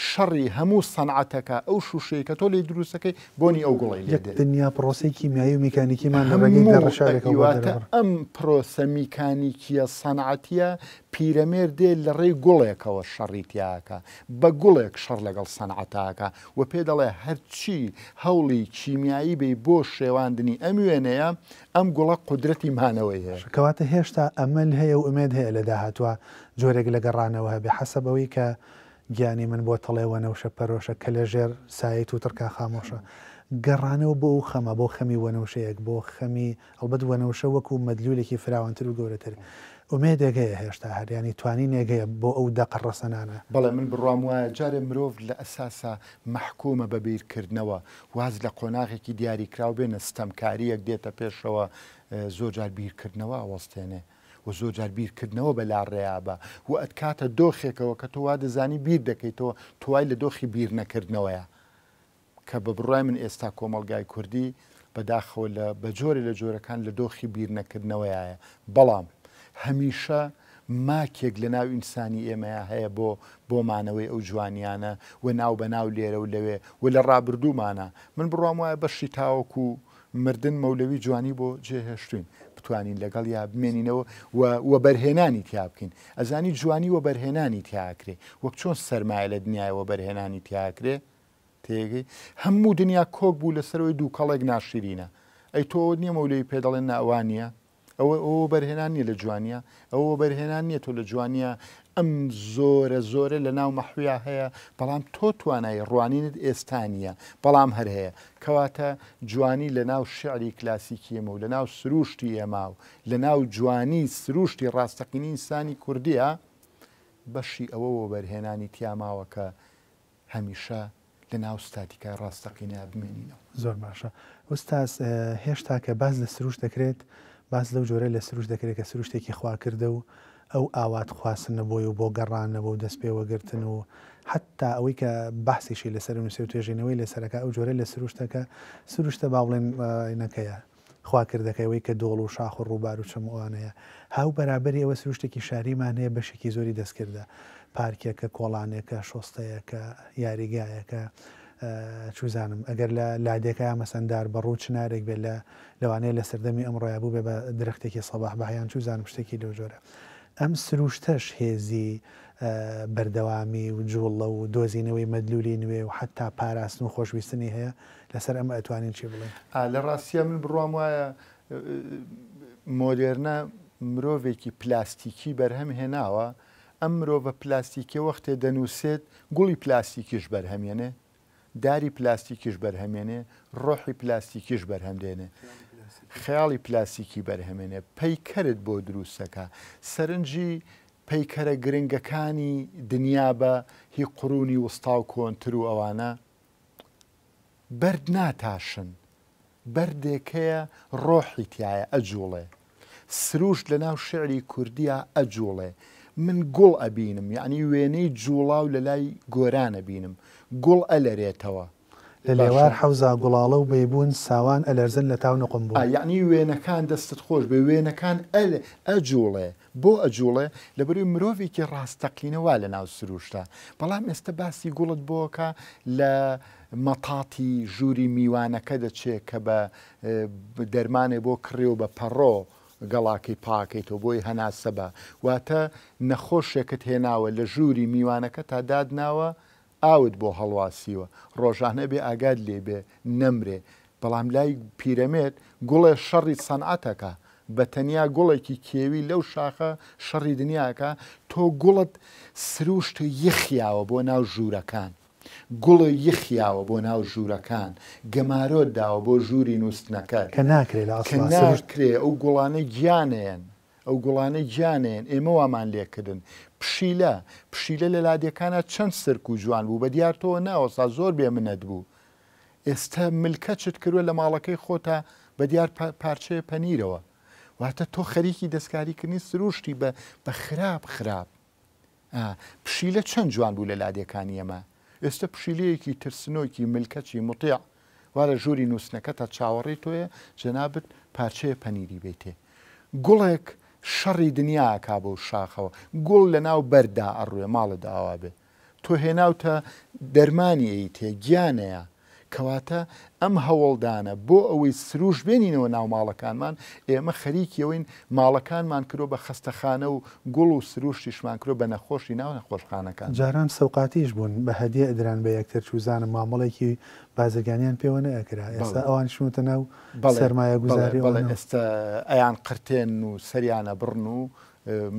شەڕی هەموو سەنعەتەکە ئەو شوشەیە کە تۆ لێ دروستەکەی بۆنی ئەو گوڵی لێ دێت دنیا پرۆسی کیمیایی و میکانیکیمان لە ڕێگەی گەڕەشارێکواتە ئەم پرۆسە میکانیکیە سەنعەتیە پیرەمێر دێ لە ڕێی گوڵێکەوە شەڕیتیاکە بە گوڵێک شەڕ لەگەڵ سەنعەتاکە و پێ دەڵێ هەرچی هەوڵی کیمیایی بێ بۆ شێواندنی ئەم وێنەیە ئەم گوڵە قودرەتی مانەوەی هەیە کەواتە هێشتا ئەمەل هەیە و ئومێد هەیە لە داهاتوە جۆرێک لە گەڕانەوە هەبێ حەسەبەوەی کە گیانی من بۆ تەڵێوە نەوشە پەرۆشە کە لە ژێر سایت و ترکا خامۆشە گەڕانەوە بۆ خەمە بۆ خەمی وەنەوشەیەک بۆ خەمی ئەڵبەت وەنەوشە وەکو مەدلولێکی فراوانتر و گەورەتر ئومێدێک هەیە هێشتا هەریانی توانینێگەیە بۆ ئەو دەقڕەسەنانە بەڵێ من بڕام وایە جارێ مرۆڤ لە ئەساسا مەحکومە بە بیرکردنەوە واز لە قۆناغێکی دیاریکرااو بێنە ستەمکاریەک دێتە پێشەوە زۆر جار بیرکردنەوە ئەوەستێنێ و زۆر جار بیرکردنەوە بە لاڕێیا بە و ئەتکاتە دۆخێکەوە کە تۆ وا دەزانی بیر دەکەیتەوە توای لە دۆخی بیر نەکردنەوەیە کە بە بڕای من ئێستا کۆمەڵگای کوردی بەداخەوە لە بەجۆرە لە جۆرەکان لە دۆخی بیر نەکردنەوەیە بەڵام هەمیشە ماکێک لە ناو ئینسانی ئێمەیە هەیە بۆ مانەوەی ئەو جوانیانە و ناو بە ناو لێرە و لەوێ و لە ڕابردوومانە من بڕام وایە بەشی تاوەکو مردن مەولەوی جوانی بۆ جێهێشتوین بتوانین لەگەڵ یا بمێنینەوە و بەرهێنانی تیا بکەین ئەزانی جوانی و بەرهێنانی تیاکرێ وەک چۆن سەرمایە لە دنیاەوە بەرهێنانی تیاکرێ تێگەی هەموو دنیا کۆک بوو لەسەرەوەی دوو کەڵێک ناشرینە ئەی تۆ نییە مەولەوی پێدەڵێن ناوانە ئەوە بەرهێنان نیە لە جوانیە ئەوە بەرهێنان نییە تۆ لە جوانیە ئەم زۆرە لە ناو مەحویا هەیە بەڵام تۆ توانای ڕوانینت ئێستانیە بەڵام هەر هەیە کەواتە جوانی لە ناو شعری کلاسیکی ئێمە و لە ناو سروشتی ئێمە و لە ناو جوانی سروشتی ڕاستەقینی ئینسانی کوردیە بەشی ئەوەوە بەرهێنانی تیاماوە کە هەمیشە لە ناو ستاتیکای ڕاستەقینە بمێنینەوە زۆر باشە ئوستاز هێشتا کە باز لە سروش دەکرێت باز لەو جۆرە لە سروش دەکرێت کە سروشتێکی خواکردە و ئەو ئاوات خواستن نەبووی و بۆ گەڕانەوە و دەست پێوەگرتن و حتا ئەوەی کە باسیشی لەسەر نووسی و توێژینەوەی لەسەرەکە ئەو جۆرە لە سروشتەکە سروشتە باڵێن نەکەیە خواکردەکەیەوەی کە دۆڵ و شاخ و ڕووبار و چەموانەیە هاو بەرابەری ئەوە سروشتێکی شاریمان هەیە بەشێکی زۆری دەستکردە پارکێکە کۆڵانێکە شۆستەیەکە یاریگایەکە چوزانم ئەگەر لە لادێکە مەسەندار بە ڕوو چنارێک بێت لە لەوانەیە لە سەردەمی ئەمڕۆیا بوو بێ بە درەختێکی سەباح بەهیان چوزانم شتێکی لەو جۆرە ئەم سروشتەش هێزی بەردەوامی و جوڵە و دۆزینەوەی مەدلولی نوێ و حتا پاراستن و خۆشویستنی هەیە لەسەر ئەمە ئەتوانین چی بڵێن لە ڕاستیە من بڕوام وایە مۆدێرنە مرۆڤێکی پلاستیکی بەرهەم هێناوە ئەم مرۆڤە پلاستیکی وەختێ دەنووسێت گوڵی پلاستیکیش بەرهەمێنێ داری پلاستیکیش بەرهەمێنێ ڕۆحی پلاستیکیش بەرهەمدێنێ خەیاڵی پلاستیکی بەرهەمێنێ پەیکەرت بۆ دروستەکە سەرنجی پەیکەرە گرنگەکانی دنیا بە هی قڕونی وستا و کۆنتر و ئەوانە بەرد ناتاشن بەردێکەیە ڕۆحی تایە ئەجوڵێ سروش لە ناو شعری کوردیە ئەجوڵێ من گوڵ ئەبینم یعنی وێنەی جوڵا و لە لای گۆرانە بینم گوڵ ئەلەرێتەوە لە لێوار حەوزا گوڵاڵە و بێبوون ساوان ئەلەرزن لە تاو نەقم بوو یعنی وێنەکان دەستت خۆش بێ وێنەکان ئەجوڵێ بۆ ئەجوڵێ لەبەروی مرۆڤێکی ڕاستەقینەوە لە ناو سروشتە بەڵام ئێستا باسی گوڵت بۆکە لە مەتاتی ژووری میوانەکە دەچێت کە بە دەرمانێ بۆ کڕێ و بە پەڕۆ گەڵاکەی پاکەیتەوە بۆی هەناسە بە واتە نەخۆشێکت هێناوە لە ژووری میوانەکە تا دادناوە ئاوت بۆ هەڵواسیوە ڕۆژانە بێ ئاگاد لێ بێ نەمرێ بەڵام لای پیرەمێت گوڵێ شەڕی سەنعەتەکە بە تەنیا گوڵێکی کێوی لەو شاخە شەڕی دنیاکە تۆ گوڵت سروشت یخیاوە بۆ ناو ژوورەکان گوڵە یخیاوە بۆ ناو ژوورەکان گەمارۆت داوە بۆ ژووری نووسنەکەت کە ناکرێت ناکرێ ئەو گوڵانە گیانێن ئەو گوڵانە گیانێن ئێمە وامان لێکردن پشیلە لە لادەکانە چەند سرک و جوان بوو بە دیارتەوە ناوەسا زۆر بێ منەت بوو ئێستا ملکەچت کردووە لە ماڵەکەی خۆتا بە دیار پارچەیە پەنیرەوە واتە تۆ خەریکی دەستکاریکردنی سروشتی بە خراپ پشیلە چەند جوان بوو لە لادەکانی ئێمە ئێستا پشیلەیەکی ترسنۆکی ملکەچی مطیع وا لە ژووری نووسنەکە تا چاوەڕێی تۆیە جەنابەت پارچەیە پەنیری بێتێ گوڵێک شەڕی دنیا کا بۆ شاخەوە گوڵ لە ناو بەردا ئەڕوێ ماڵە داوا بێ تۆ هێناوتە دەرمانی ئەیتێ گیانەیە کەواتە ئەم هەوڵدانە بۆ ئەوەی سروش بێنینەوە ناو ماڵەکانمان ئێمە خەریکیەوەین ماڵەکانمان کرۆ بە خستەخانە و گوڵ و سروشتیشمان کرۆ بە نەخۆشی ناو نەخۆشخانەکان جاران سەوقاتیش بوون بە هەدیە ئەدران بە یەکتر چوزانە مامەڵێکی بازرگانیان پێوە نەکرا ئێستا ئەوان شنوتە ناو سەرمایە گوزاری ئێستا ئەیان قرتێن و سەریانە بڕن و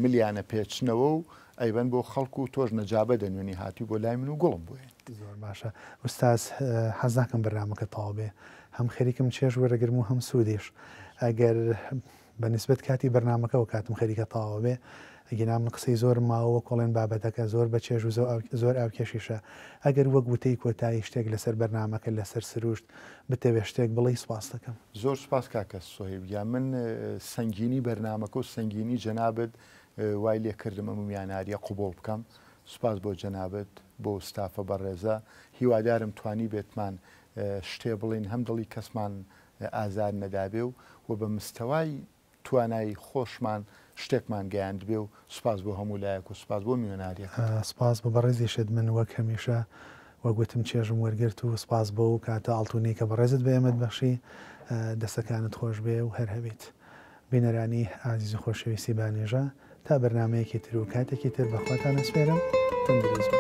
ملیانە پێچنەوە و ئەیبەن بۆ خەڵکو و تۆش نەجابە دەنوێنی هاتی بۆ لای من و گوڵم بووێن زۆر باشە ئوستاز حەزاکەم بەرنامەکە تەواو بێ هەم خەریکم چێژ وەرەگرم و هەم سوودیش ئەگەر بە نسبەت کاتی بەرنامەکە و کاتم خەریکە تەواو بێ ئەگەنا من قسەی زۆر ماوە کۆڵێن بابەتەکە زۆر بە چێژ و زۆر ئاوکێشیشە ئەگەر وەک وتەی کۆتایی شتێک لەسەر بەرنامەکە لەسەر سروشت بتەوێ شتێک بڵی سپاس دەکەم زۆر سپاس کاکە سۆهیب یا من سەنگینی بەرنامەکە و سەنگینی جەنابەت وای لێکردم ئەم میاناریە قوبوڵ بکەم سوپاس بۆ جەنابەت بۆ ستافە بەڕێزە هیوادارم توانی بێتمان شتێ بڵین هەم دڵی کەسمان ئازار نەدابێ و بە مستەوای توانایی خۆشمان شتێکمان گەیاند بێ و سوپاس بۆ هەموو لایەک و سوپاس بۆ میوەناریەکە سپاس بۆ بەڕێزیشت من وەک هەمیشە وەگوتم چێژم وەرگرت و سپاس بۆ و کاتە ئاڵتونی کە بەڕێزت بە ئێمەت بەخشی دەستەکانت خۆش بێ و هەر هەبێت بینەرانی ئازیز و خۆشەویستی بانێژە تا بەرنمەیەکی تر و کاتێکی تر بەخواتان ئەسپێرم تەندروست